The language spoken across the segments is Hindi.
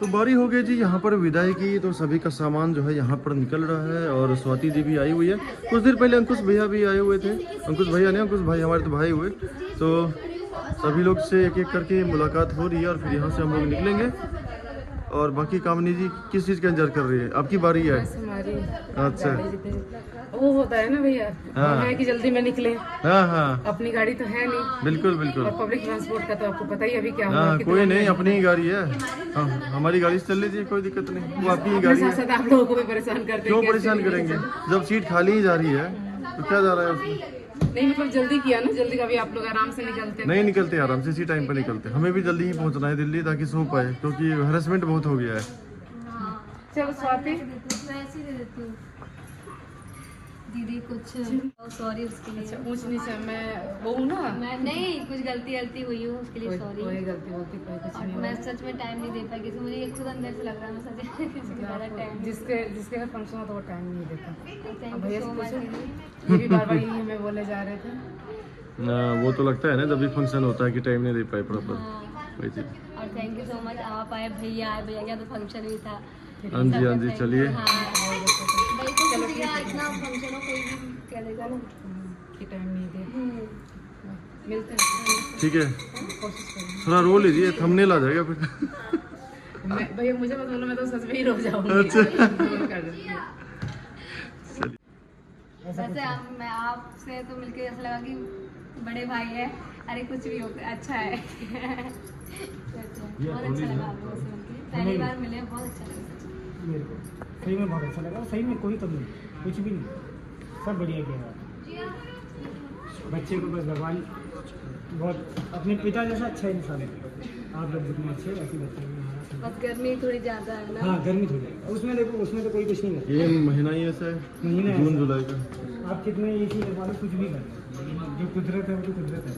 तो बारी हो गई जी यहाँ पर विदाई की। तो सभी का सामान जो है यहाँ पर निकल रहा है और स्वाति जी भी आई हुई है। कुछ देर पहले अंकुश भैया भी आए हुए थे। अंकुश भैया नहीं, अंकुश भाई हमारे तो भाई हुए। तो सभी लोग से एक एक करके मुलाकात हो रही है और फिर यहाँ से हम लोग निकलेंगे। और बाकी कामनी जी किस चीज़ का इंतजार कर रही है? आपकी बारी है। अच्छा, वो होता है ना भैया, हाँ। है कि जल्दी में निकले। हाँ हाँ अपनी गाड़ी तो है नहीं, बिल्कुल बिल्कुल। और पब्लिक ट्रांसपोर्ट का तो आपको पता ही अभी क्या हाँ हुआ। कोई नहीं, अपनी ही गाड़ी है। हाँ, हमारी गाड़ी से चल लीजिए, कोई दिक्कत नहीं, वो आपकी ही गाड़ी साथ है। साथ आप लोगों को भी परेशान करते क्यों हैं। परेशान करेंगे? जब सीट खाली ही जा रही है तो क्या जा रहा है उसमें? नहीं मतलब जल्दी किया ना, जल्दी का भी आप लोग आराम से निकलते। नहीं निकलते आराम से, इसी टाइम पर निकलते। हमें भी जल्दी ही पहुंचना है दिल्ली ताकि सो पाए, क्योंकि हैरेसमेंट बहुत हो गया है। चलो स्वाति, दीदी कुछ सॉरी उसके लिए। अच्छा ऊंच नीचे मैं वो हूँ ना, मैं नहीं, कुछ गलती हुई हो उसके लिए सॉरी। कोई गलती होती कोई कुछ नहीं। मैं सच में टाइम नहीं दे पाई क्योंकि मुझे ये खुद अंदर से लग रहा है मैं सच किसी के ज़्यादा टाइम। जिसके घर फंक्शन हो तो वो टाइम नहीं देता। थैंक भैया यू से सो मच पूछो, दीदी। ये भी बार बार यही हमें बोले जा रहे थे। वो तो लगता है ना, जब भी फंक्शन होता है कि टाइम नहीं दे पाए प्रॉपर, हाँ, वही चीज़। और थैंक यू सो मच, आप आए, भैया आए, भैया का तो फंक्शन भी था। हाँ जी हाँ जी, चलिए। हाँ भाई तो किसी का इतना फंक्शन हो कोई भी कह देगा ना कि टाइम नहीं दे। मिलते हैं, ठीक है, कोशिश करेंगे। थोड़ा रो लीजिए, थंबनेल आ जाएगा फिर। भैया मुझे मत बोलो, मैं तो सच में ही रो जाऊंगी। अच्छा। वैसे मैं आपसे तो मिलके ऐसा लगा कि बड़े भाई है, अरे कुछ भी होता है, अच्छा है। बहुत अच्छा लगा आप लोगों से मिलके, पहली बार मिले, बहुत अच्छा लगा मेरे को सही में बहुत अच्छा लगा। सही में कोई कमी नहीं, कुछ भी नहीं, सब बढ़िया किया। बच्चे को बस भगवान बहुत अपने पिता जैसा अच्छा इंसान है। आप लोग जितने अच्छे ऐसे बच्चे भी हमारा सब। बस गर्मी थोड़ी ज़्यादा है ना। हाँ गर्मी थोड़ी है उसमें, देखो उसमें तो कोई कुछ नहीं है। ये महीना ही ऐसा है, महीना जून ऐसा। जुलाई का। आप कितने ये चीज़ लगा लो, कुछ भी कर लो, जो कुदरत है वो तो कुदरत है।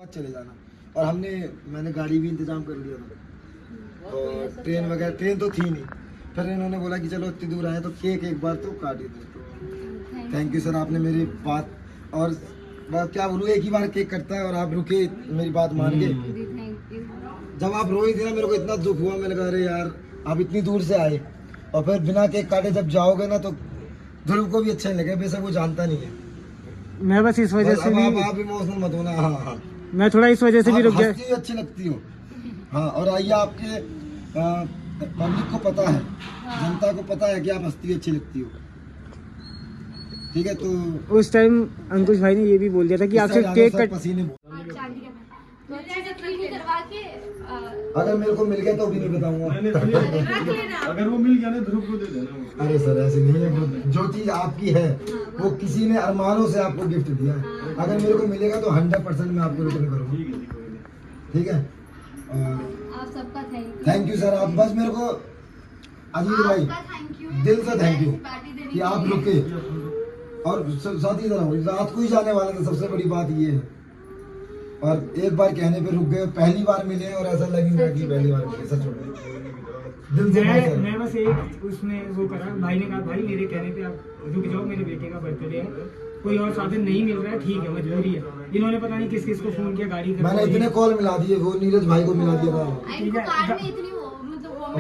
चले जाना। और मैंने गाड़ी भी इंतजाम कर लिया था, और ट्रेन वगैरह, ट्रेन तो थी नहीं। फिर इन्होंने बोला कि चलो इतनी दूर आए तो केक एक बार तो काट ही दो। तो थैंक यू सर, आपने मेरी बात, और बात क्या बोलूँ, एक ही बार केक कटता है और आप रुके मेरी बात मान के। Thank you. जब आप रोई थी ना, मेरे को इतना दुख हुआ। मैंने कहा अरे यार आप इतनी दूर से आए और फिर बिना केक काटे जब जाओगे ना, तो ध्रुव को भी अच्छा नहीं लगेगा, बेशक वो जानता नहीं है। मैं बस इस वजह से भी, आप इमोशनल मत होना। हाँ हाँ, मैं थोड़ा इस वजह से भी रुक गया। हंसती अच्छी लगती हो। हाँ, और आइए, आपके पब्लिक को पता है, जनता को पता है कि आप हंसती अच्छी लगती हो। ठीक है, तो उस टाइम अंकुश भाई ने ये भी बोल दिया था कि आपसे केक कट। पसीने तो अच्छे से क्लीन करवा के अगर मेरे को मिल गया तो भी नहीं बताऊंगा। अगर वो मिल गया ना, ध्रुव को दे देना। अरे सर ऐसे नहीं है, जो चीज आपकी है वो किसी ने अरमानों से आपको गिफ्ट दिया है। अगर मेरे को मिलेगा तो 100% मैं आपको रिटर्न करूँगा। ठीक है, आप सबका थैंक यू सर। आप बस मेरे को अजीत भाई दिल से थैंक यू कि आप रुके, और साथ ही रात को ही जाने वाला था। सबसे बड़ी बात ये है, और एक बार कहने पे रुक गए। पहली बार मिले और ऐसा लगेगा कि पहली बार मिले, सच में दिल से बहुत मैं बस एक उसमें वो करा, भाई ने कहा भाई मेरे कहने पे आप रुक जाओ, मेरे बेटे का बर्थडे है, कोई और साधन नहीं मिल रहा है, ठीक है मजबूरी है। इन्होंने पता नहीं किस किस को फोन किया, गाड़ी मैंने इतने कॉल मिला दिए, वो नीरज भाई को मिला दिया था। ठीक है,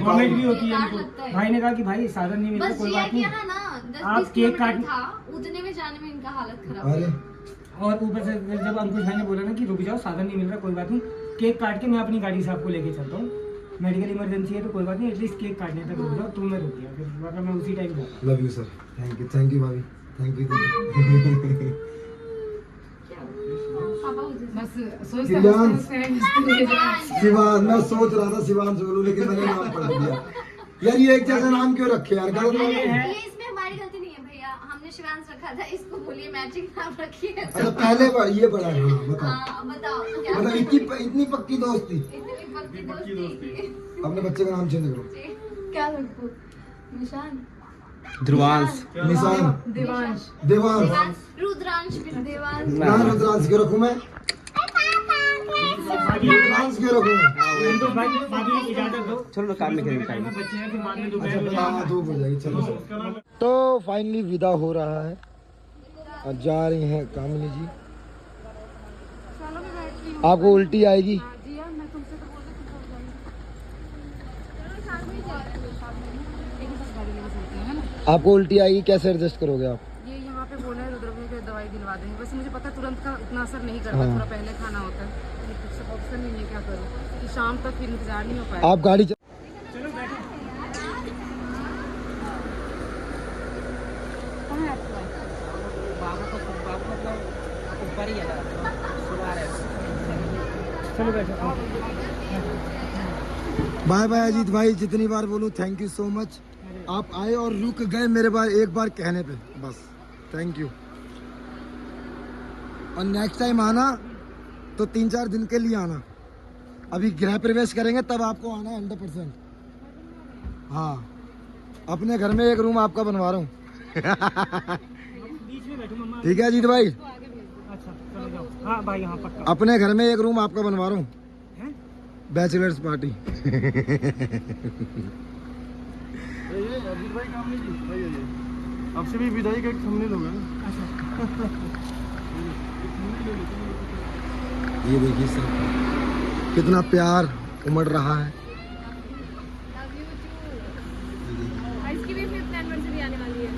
कॉमेंट भी होती है इनको। भाई ने कहा कि भाई साधन नहीं मिल रहा, कोई बात नहीं, आप केक काट। उतने में जाने में इनका हालत खराब। अरे और ऊपर से जब अंकुश भाई ने बोला ना कि रुक जाओ, साधन नहीं मिल रहा, कोई बात नहीं, केक काट के मैं अपनी गाड़ी से आपको लेके चलता हूँ, मेडिकल इमरजेंसी है तो कोई बात नहीं, एटलीस्ट केक काटने तक रुक जाओ। तो मैं रुक गया, फिर वरना मैं उसी टाइम गया। Love you sir, thank you भाभी, थैंक यू। बस शिवान, सोचते शिवान, मैं सोच रहा था शिवान से बोलूं, लेकिन मैंने नाम पढ़ दिया। यार ये एक जैसा नाम क्यों रखे यार, गलत बात है। ये इसमें हमारी गलती नहीं है भैया, हमने शिवांश रखा था, इसको बोलिए मैचिंग नाम रखिए। अच्छा पहले ये पढ़ा है, हाँ बताओ। हाँ बताओ क्या मतलब इतनी पक्की दोस्ती। इतनी पक्की दोस्ती। अपने बच्चे का नाम चेंज करो। क्या रखूं? निशान, ध्रुवांश, निशान, देवांश, देवांश, रुद्रांश, देवांश। ना रुद्रांश क्यों रखूं मैं? रुद्रांश क्यों रखूं मैं? चलो काम में बच्चे हैं, फिर बाद में दोपहर हाँ 2 बजे, चलो। तो फाइनली विदा हो रहा है और जा रही हैं कामिनी जी। आपको उल्टी आएगी? आपको उल्टी आएगी, कैसे एडजस्ट करोगे आप? ये यहाँ पे बोले रुद्र भैया की दवाई दिलवा देंगे, वैसे मुझे पता तुरंत का इतना असर नहीं करता, हाँ। थोड़ा पहले खाना होता है, कुछ ऑप्शन नहीं है, क्या करूँ कि शाम तक फिर इंतजार नहीं हो पाएगा। आप गाड़ी चलो बैठो। कहाँ है आपका ऊपर ही है, चलो बैठो। बाय बाय अजीत भाई, जितनी बार बोलूं थैंक यू सो मच। आप आए और रुक गए मेरे बार एक बार कहने पे, बस थैंक यू। और नेक्स्ट टाइम आना तो 3-4 दिन के लिए आना, अभी गृह प्रवेश करेंगे तब आपको आना है 100%। हाँ, अपने घर में एक रूम आपका बनवा रहा हूँ। बीच में बैठो मम्मा। ठीक है अजीत भाई, अच्छा चलो जाओ। हाँ भाई हाँ पक्का। अपने घर में एक रूम आपका बनवा रहा हूँ, हैं? Bachelors party. अजीत भाई काम नहीं की भाई, आपसे भी विदाई का एक थंबनेल होगा ना। ये देखिए सर, कितना प्यार उमड़ रहा है। इसकी भी 5th एनिवर्सरी आने वाली है।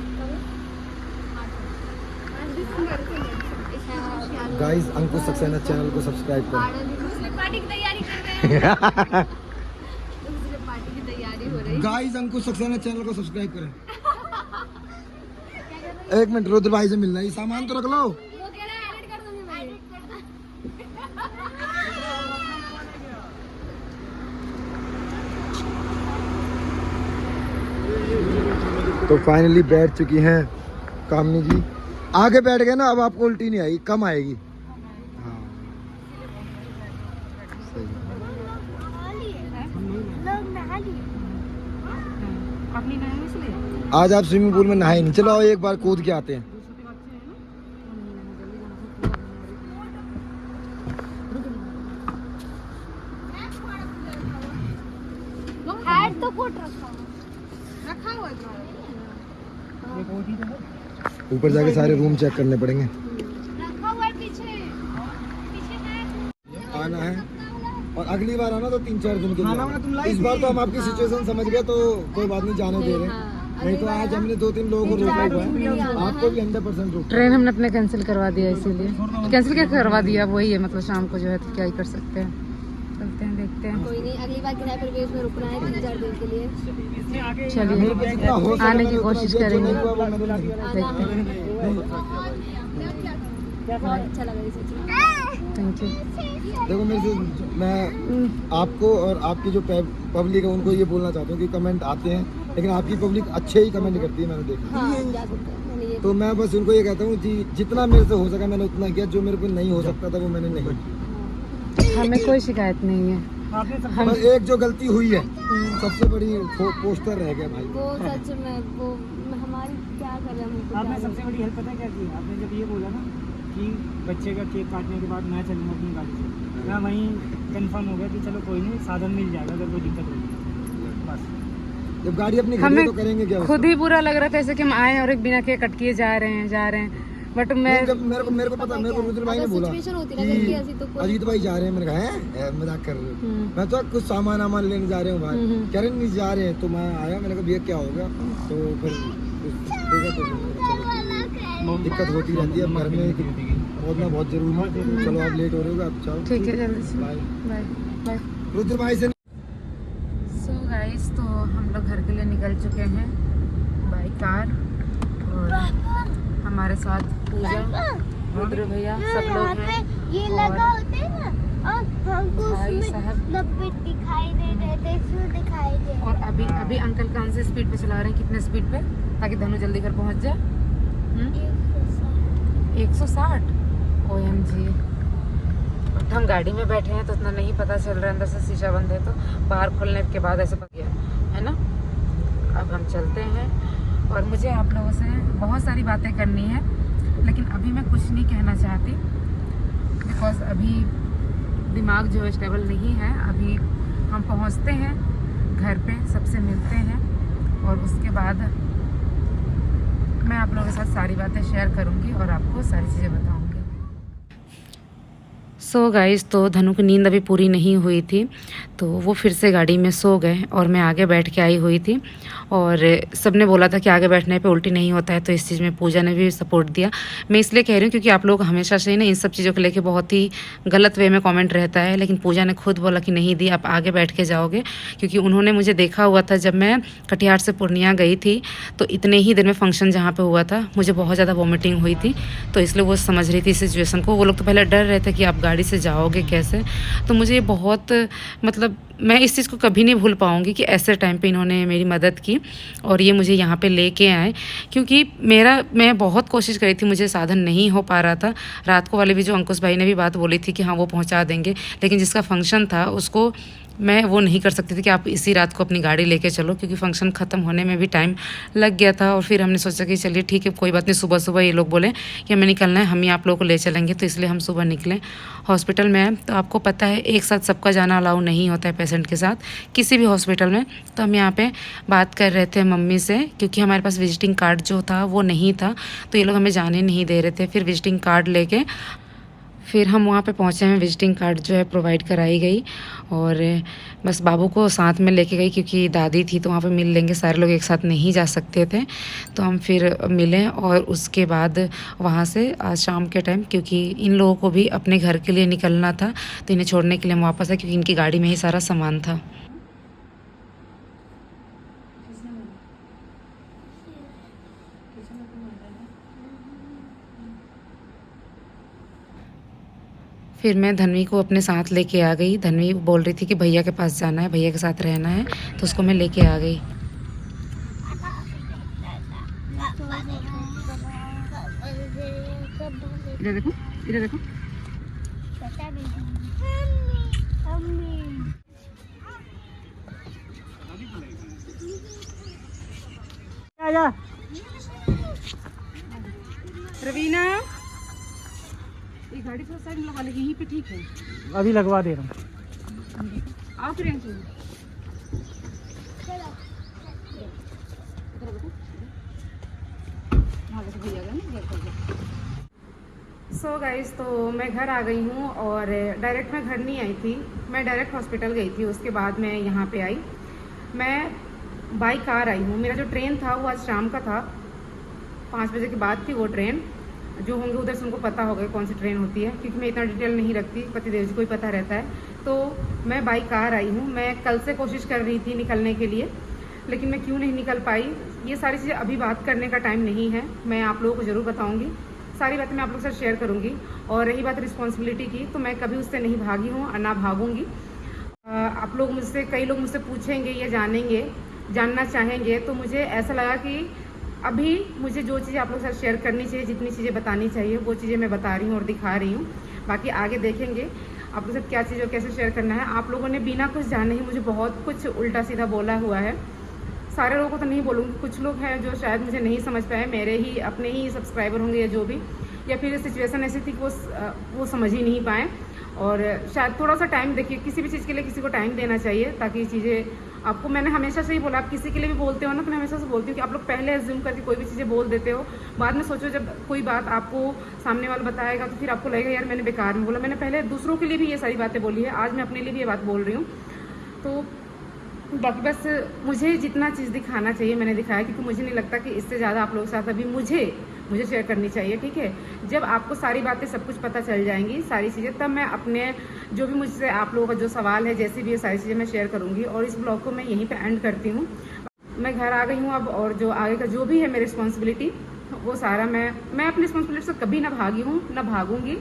गाइस अंकुश सक्सेना चैनल को सब्सक्राइब करें। दूसरे पार्टी की तैयारी कर रहे हैं। दूसरे पार्टी की तैयारी हो रही है। गाइस अंकुश सक्सेना चैनल को सब्सक्राइब करें। एक मिनट, रुद्र भाई से मिलना है, ये सामान तो रख लो। वो कह रहा है एडिट कर दूंगी मैं। तो फाइनली बैठ चुकी हैं कामनी जी। आगे बैठ गए ना, अब आपको उल्टी नहीं आएगी, कम आएगी। हाँ सही। अपनी नहाए इसलिए आज आप स्विमिंग पूल में नहाए नहीं, चलो आओ एक बार कूद के आते हैं। हैट तो कोट रखा हुआ है। ऊपर जाके सारे रूम चेक करने पड़ेंगे। रखा हुआ है पीछे है। आना है और अगली बार आना तो 3-4 दिन के लिए खाना वाना तुम आना। लाई इस बार तो हम आपकी सिचुएशन समझ गए, तो कोई बात नहीं, जाने दे रहे हैं। नहीं तो आज हमने 2-3 लोगों को रोका हुआ है, आपको भी 100% रोका। ट्रेन हमने अपने कैंसिल करवा दिया, इसीलिए कैंसिल क्या करवा दिया, वही है मतलब शाम को जो है तो क्या ही कर सकते हैं, चलते हैं देखते हैं। कोई नहीं, अगली बार गृह प्रवेश में रुकना है 3-4 दिन के लिए। चलिए जितना हो सके आने की मैंने कोशिश उतना किया, जो करेंगे। नहीं हुआ वो मैंने नहीं किया। देखते हैं, बहुत अच्छा लगा ये सोच। Thank you. देखो मेरे से, मैं आपको और आपकी जो पब्लिक है उनको ये बोलना चाहता हूँ कि कमेंट आते हैं, लेकिन आपकी पब्लिक अच्छे ही कमेंट करती है, मैंने देखा। हाँ, जा सकते हैं। मैंने ये तो मैं बस उनको ये कहता हूँ कि जितना मेरे से हो सका मैंने उतना किया, जो मेरे को नहीं हो सकता था वो मैंने नहीं किया। हमें कोई शिकायत नहीं है। आपने सब बस एक जो गलती हुई है, सबसे बड़ी पोस्टर रह गया भाई। वो सच में वो हमारी क्या कर रहे हैं हमको आपने क्या सबसे बड़ी हेल्प पता है क्या की? आपने जब ये बोला ना कि बच्चे का केक काटने के बाद मैं चलूँगा अपनी गाड़ी से, मैं वहीं कंफर्म हो गया कि चलो कोई नहीं, साधन मिल जाएगा अगर कोई दिक्कत होगी। बस जब गाड़ी अपनी खड़ी है हमें तो करेंगे क्या? खुद ही बुरा लग रहा था ऐसे कि हम आए और एक बिना केक कट किए जा रहे हैं, बट मैं नहीं, जब मेरे को पता, मेरे को रुद्र भाई ने अगर बोला सिचुएशन होती ना घर की ऐसी तो कोई अजीत भाई जा रहे हैं, मैंने कहा है मजाक कर रहे हो? मैं तो कुछ सामान लेने जा रहे हूँ भाई, कह रहे नहीं जा रहे हैं, तो मैं आया, मैंने कहा भैया क्या हो गया, तो फिर देखा तो दिक्कत होती रहती है, अब घर में पहुंचना बहुत जरूरी है। चलो आप लेट हो रहे हो, आप जाओ। ठीक है, जल्दी से बाय। Bye bye. रुद्र भाई से सो गाइस, तो हम लोग घर के लिए निकल चुके हैं बाई कार, और हमारे साथ पूजा, रुद्र भैया, सब लोग हैं। ये और लगा होते हैं ना, और हमको भाई उसमें साहब। डब्बे दिखाई दे रहे थे, इसमें दिखाई दे रहे और अभी अंकल कौन से स्पीड पे चला रहे हैं, कितने स्पीड पे, ताकि धनु जल्दी घर पहुंच जाए? 160। OMG। हम गाड़ी में बैठे हैं तो उतना नहीं पता चल रहा है, अंदर से शीशा बंद है, तो बाहर खोलने के बाद ऐसे पता गया है ना। अब हम चलते हैं, और मुझे आप लोगों से बहुत सारी बातें करनी है, लेकिन अभी मैं कुछ नहीं कहना चाहती, बिकॉज अभी दिमाग जो है स्टेबल नहीं है। अभी हम पहुंचते हैं घर पे, सबसे मिलते हैं, और उसके बाद मैं आप लोगों के साथ सारी बातें शेयर करूंगी और आपको सारी चीज़ें बताऊंगी। सो गाइस, तो धनु की नींद अभी पूरी नहीं हुई थी, तो वो फिर से गाड़ी में सो गए और मैं आगे बैठ के आई हुई थी। और सबने बोला था कि आगे बैठने पे उल्टी नहीं होता है, तो इस चीज़ में पूजा ने भी सपोर्ट दिया। मैं इसलिए कह रही हूँ क्योंकि आप लोग हमेशा से ही ना इन सब चीज़ों को लेके बहुत ही गलत वे में कमेंट रहता है, लेकिन पूजा ने खुद बोला कि नहीं दी, आप आगे बैठ के जाओगे, क्योंकि उन्होंने मुझे देखा हुआ था जब मैं कटिहार से पूर्णिया गई थी, तो इतने ही दिन में फंक्शन जहाँ पर हुआ था मुझे बहुत ज़्यादा वॉमिटिंग हुई थी, तो इसलिए वो समझ रही थी सिचुएशन को। वो लोग तो पहले डर रहे थे कि आप गाड़ी से जाओगे कैसे। तो मुझे ये बहुत, मतलब मैं इस चीज़ को कभी नहीं भूल पाऊँगी कि ऐसे टाइम पे इन्होंने मेरी मदद की और ये मुझे यहाँ पे लेके आए, क्योंकि मैं बहुत कोशिश करी थी, मुझे साधन नहीं हो पा रहा था। रात को वाले भी जो अंकुश भाई ने भी बात बोली थी कि हाँ वो पहुँचा देंगे, लेकिन जिसका फंक्शन था उसको मैं वो नहीं कर सकती थी कि आप इसी रात को अपनी गाड़ी लेके चलो, क्योंकि फंक्शन ख़त्म होने में भी टाइम लग गया था। और फिर हमने सोचा कि चलिए ठीक है, कोई बात नहीं, सुबह सुबह ये लोग बोले कि हमें निकलना है, हम ही आप लोगों को ले चलेंगे, तो इसलिए हम सुबह निकले हॉस्पिटल में। तो आपको पता है एक साथ सबका जाना अलाउ नहीं होता है पेशेंट के साथ किसी भी हॉस्पिटल में। तो हम यहाँ पे बात कर रहे थे मम्मी से, क्योंकि हमारे पास विजिटिंग कार्ड जो था वो नहीं था, तो ये लोग हमें जाने नहीं दे रहे थे। फिर विजिटिंग कार्ड लेके फिर हम वहाँ पे पहुँचे हैं, विजिटिंग कार्ड जो है प्रोवाइड कराई गई, और बस बाबू को साथ में लेके गई क्योंकि दादी थी तो वहाँ पे मिल लेंगे, सारे लोग एक साथ नहीं जा सकते थे। तो हम फिर मिले और उसके बाद वहाँ से आज शाम के टाइम, क्योंकि इन लोगों को भी अपने घर के लिए निकलना था, तो इन्हें छोड़ने के लिए हम वापस आए, क्योंकि इनकी गाड़ी में ही सारा सामान था। फिर मैं धनवी को अपने साथ लेके आ गई। धनवी बोल रही थी कि भैया के पास जाना है, भैया के साथ रहना है, तो उसको मैं लेके आ गई। इधर देखो, इधर देखो। रवीना, ये गाड़ी थोड़ा साइड में लगा लेगी, यहीं पे ठीक है। अभी लगवा दे रहा हूँ। आओ फिर सो गाइस, तो मैं घर आ गई हूँ और डायरेक्ट मैं घर नहीं आई थी, मैं डायरेक्ट हॉस्पिटल गई थी, उसके बाद मैं यहाँ पे आई। मैं बाई कार आई हूँ। मेरा जो ट्रेन था वो आज शाम का था, 5 बजे के बाद थी वो ट्रेन। जो होंगे उधर से उनको पता होगा कौन सी ट्रेन होती है, क्योंकि मैं इतना डिटेल नहीं रखती, पतिदेव जी को ही पता रहता है। तो मैं बाई कार आई हूँ। मैं कल से कोशिश कर रही थी निकलने के लिए, लेकिन मैं क्यों नहीं निकल पाई, ये सारी चीज़ें अभी बात करने का टाइम नहीं है। मैं आप लोगों को ज़रूर बताऊँगी, सारी बातें मैं आप लोगों के साथ शेयर करूँगी। और रही बात रिस्पॉन्सिबिलिटी की, तो मैं कभी उससे नहीं भागी हूँ और ना भागूँगी। आप लोग मुझसे, कई लोग मुझसे पूछेंगे या जानना चाहेंगे, तो मुझे ऐसा लगा कि अभी मुझे जो चीज़ें आप लोगों के साथ शेयर करनी चाहिए, जितनी चीज़ें बतानी चाहिए, वो चीज़ें मैं बता रही हूँ और दिखा रही हूँ। बाकी आगे देखेंगे आप लोगों के साथ क्या चीज़ और कैसे शेयर करना है। आप लोगों ने बिना कुछ जाने ही मुझे बहुत कुछ उल्टा सीधा बोला हुआ है। सारे लोगों को तो नहीं बोलूँगी, कुछ लोग हैं जो शायद मुझे नहीं समझ पाए, मेरे ही अपने ही सब्सक्राइबर होंगे या जो भी, या फिर सिचुएशन ऐसी थी कि वो समझ ही नहीं पाए। और शायद थोड़ा सा टाइम देखिए, किसी भी चीज़ के लिए किसी को टाइम देना चाहिए, ताकि चीज़ें आपको, मैंने हमेशा से ही बोला, आप किसी के लिए भी बोलते हो ना, तो मैं हमेशा से बोलती हूँ कि आप लोग पहले एज्यूम करके कोई भी चीज़ें बोल देते हो, बाद में सोचो जब कोई बात आपको सामने वाला बताएगा तो फिर आपको लगेगा यार मैंने बेकार में बोला। मैंने पहले दूसरों के लिए भी ये सारी बातें बोली है, आज मैं अपने लिए भी ये बात बोल रही हूँ। तो बाकी बस मुझे जितना चीज़ दिखाना चाहिए मैंने दिखाया, क्योंकि मुझे नहीं लगता कि इससे ज़्यादा आप लोगों के साथ अभी मुझे शेयर करनी चाहिए। ठीक है, जब आपको सारी बातें सब कुछ पता चल जाएंगी, सारी चीज़ें, तब मैं अपने जो भी मुझसे आप लोगों का जो सवाल है, जैसी भी ये सारी चीज़ें मैं शेयर करूँगी। और इस ब्लॉग को मैं यहीं पे एंड करती हूँ। मैं घर आ गई हूँ अब, और जो आगे का जो भी है मेरी रिस्पॉन्सिबिलिटी, वो सारा मैं अपनी रिस्पॉन्सिबिलिटी से कभी ना भागी हूँ, ना भागूंगी।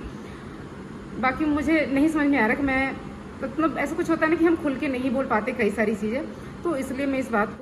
बाकी मुझे नहीं समझ में आ रहा कि मैं, मतलब ऐसा कुछ होता है ना कि हम खुल के नहीं बोल पाते कई सारी चीज़ें, तो इसलिए मैं इस बात